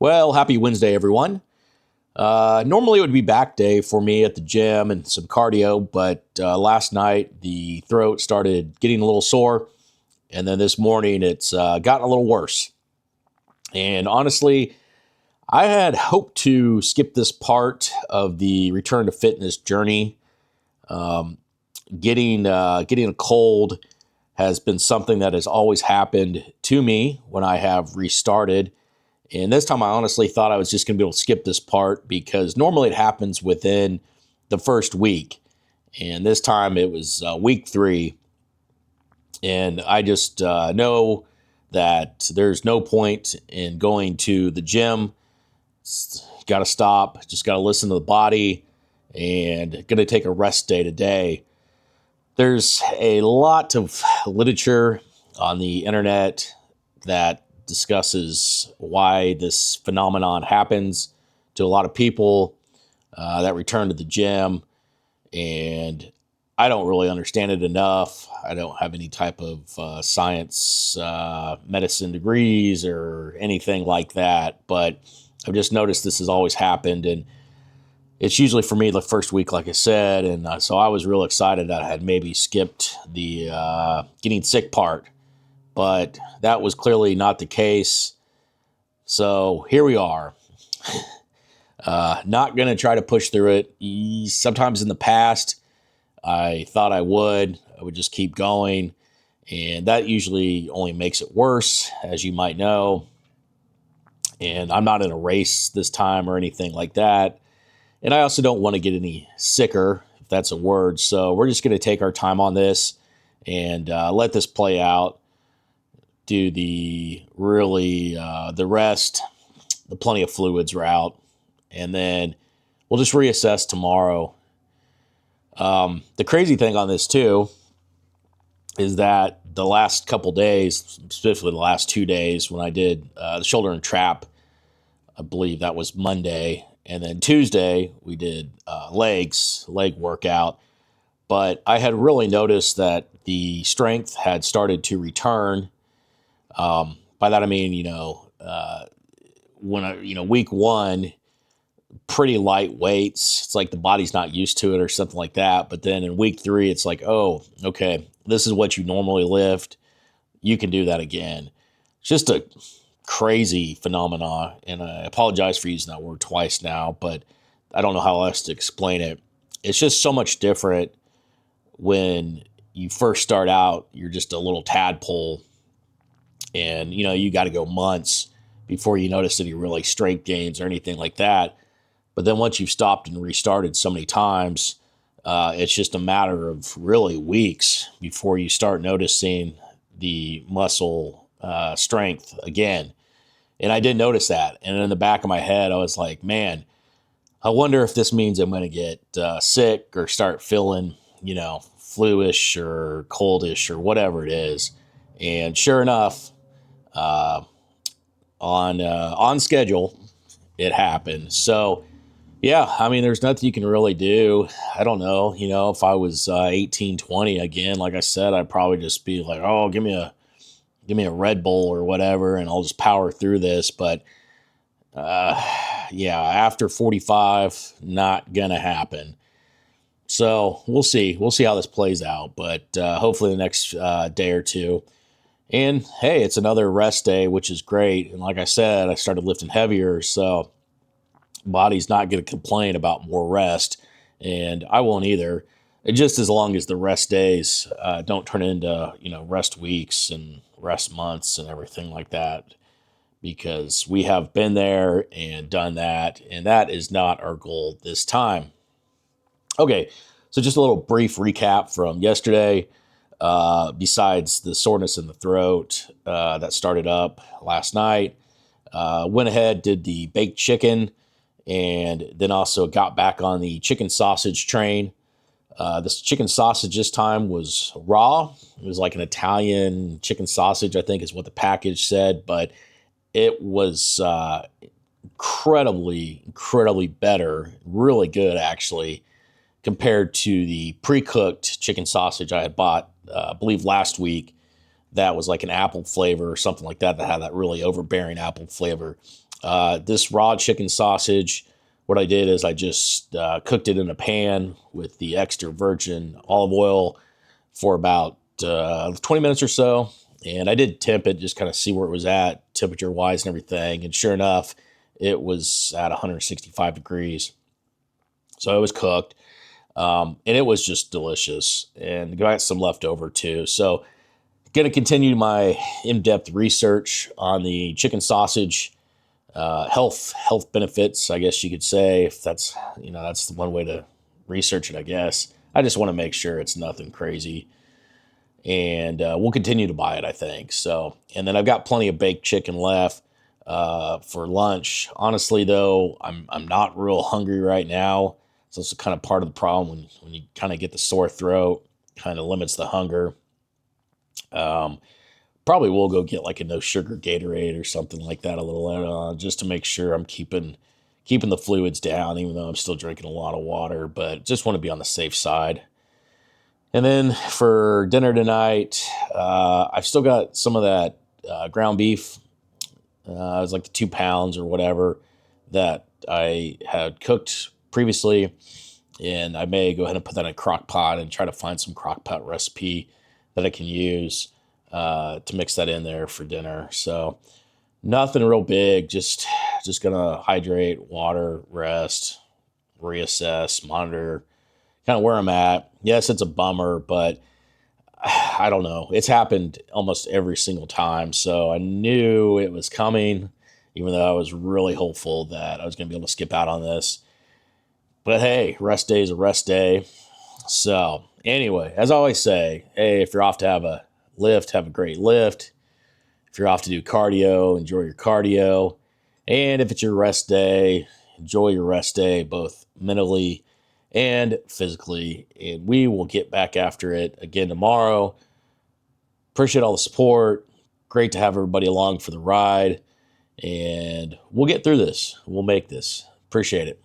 Well, happy Wednesday, everyone. Normally it would be back day for me at the gym and some cardio, but last night the throat started getting a little sore, and then this morning it's gotten a little worse. And honestly, I had hoped to skip this part of the return to fitness journey. Um, getting a cold has been something that has always happened to me when I have restarted. And this time I honestly thought I was just going to be able to skip this part because normally it happens within the first week. And this time it was week 3. And I just know that there's no point in going to the gym. Got to stop, just got to listen to the body, and going to take a rest day today. There's a lot of literature on the internet that discusses why this phenomenon happens to a lot of people that return to the gym. And I don't really understand it enough. I don't have any type of science, medicine degrees or anything like that. But I've just noticed this has always happened. And it's usually for me the first week, like I said. And so I was real excited that I had maybe skipped the getting sick part. But that was clearly not the case. So here we are. Not going to try to push through it. Sometimes in the past, I thought I would just keep going. And that usually only makes it worse, as you might know. And I'm not in a race this time or anything like that. And I also don't want to get any sicker, if that's a word. So we're just going to take our time on this and let this play out. Do the rest, the plenty of fluids route, and then we'll just reassess tomorrow. The crazy thing on this too is that the last couple days, specifically the last 2 days when I did the shoulder and trap, I believe that was Monday, and then Tuesday we did leg workout. But I had really noticed that the strength had started to return. By that I mean, week 1, pretty light weights. It's like the body's not used to it or something like that. But then in week 3, it's like, oh, okay, this is what you normally lift. You can do that again. It's just a crazy phenomenon. And I apologize for using that word twice now, but I don't know how else to explain it. It's just so much different when you first start out. You're just a little tadpole. And, you got to go months before you notice any really strength gains or anything like that. But then once you've stopped and restarted so many times, it's just a matter of really weeks before you start noticing the muscle strength again. And I did notice that. And in the back of my head, I was like, man, I wonder if this means I'm going to get sick or start feeling, flu-ish or coldish or whatever it is. And sure enough, on schedule, it happened. So, yeah, I mean, there's nothing you can really do. I don't know, if I was 18, 20 again, like I said, I'd probably just be like, oh, give me a Red Bull or whatever, and I'll just power through this. But yeah, after 45, not gonna happen. So we'll see. We'll see how this plays out. But hopefully the next day or two. And hey, it's another rest day, which is great. And like I said, I started lifting heavier, so body's not going to complain about more rest, and I won't either. Just as long as the rest days don't turn into rest weeks and rest months and everything like that, because we have been there and done that, and that is not our goal this time. Okay, so just a little brief recap from yesterday. Besides the soreness in the throat that started up last night, went ahead, did the baked chicken, and then also got back on the chicken sausage train. This chicken sausage this time was raw. It was like an Italian chicken sausage, I think is what the package said, but it was incredibly better, really good actually, compared to the pre-cooked chicken sausage I had bought, I believe last week. That was like an apple flavor or something like that had that really overbearing apple flavor. This raw chicken sausage, what I did is I just cooked it in a pan with the extra virgin olive oil for about 20 minutes or so. And I did temp it, just kind of see where it was at, temperature wise and everything. And sure enough, it was at 165 degrees. So it was cooked. And it was just delicious. And I got some left over too. So, going to continue my in-depth research on the chicken sausage health benefits, I guess you could say, if that's one way to research it, I guess. I just want to make sure it's nothing crazy. And we'll continue to buy it, I think. So, and then I've got plenty of baked chicken left for lunch. Honestly, though, I'm not real hungry right now. So it's kind of part of the problem when you kind of get the sore throat, kind of limits the hunger. Probably will go get like a no sugar Gatorade or something like that a little later on, just to make sure I'm keeping the fluids down, even though I'm still drinking a lot of water. But just want to be on the safe side. And then for dinner tonight, I've still got some of that ground beef. It was like the 2 pounds or whatever that I had cooked previously. And I may go ahead and put that in a crock pot and try to find some crock pot recipe that I can use to mix that in there for dinner. So nothing real big, just gonna hydrate, water, rest, reassess, monitor kind of where I'm at. Yes, it's a bummer, but I don't know. It's happened almost every single time. So I knew it was coming, even though I was really hopeful that I was going to be able to skip out on this. But hey, rest day is a rest day. So anyway, as I always say, hey, if you're off to have a lift, have a great lift. If you're off to do cardio, enjoy your cardio. And if it's your rest day, enjoy your rest day, both mentally and physically. And we will get back after it again tomorrow. Appreciate all the support. Great to have everybody along for the ride. And we'll get through this. We'll make this. Appreciate it.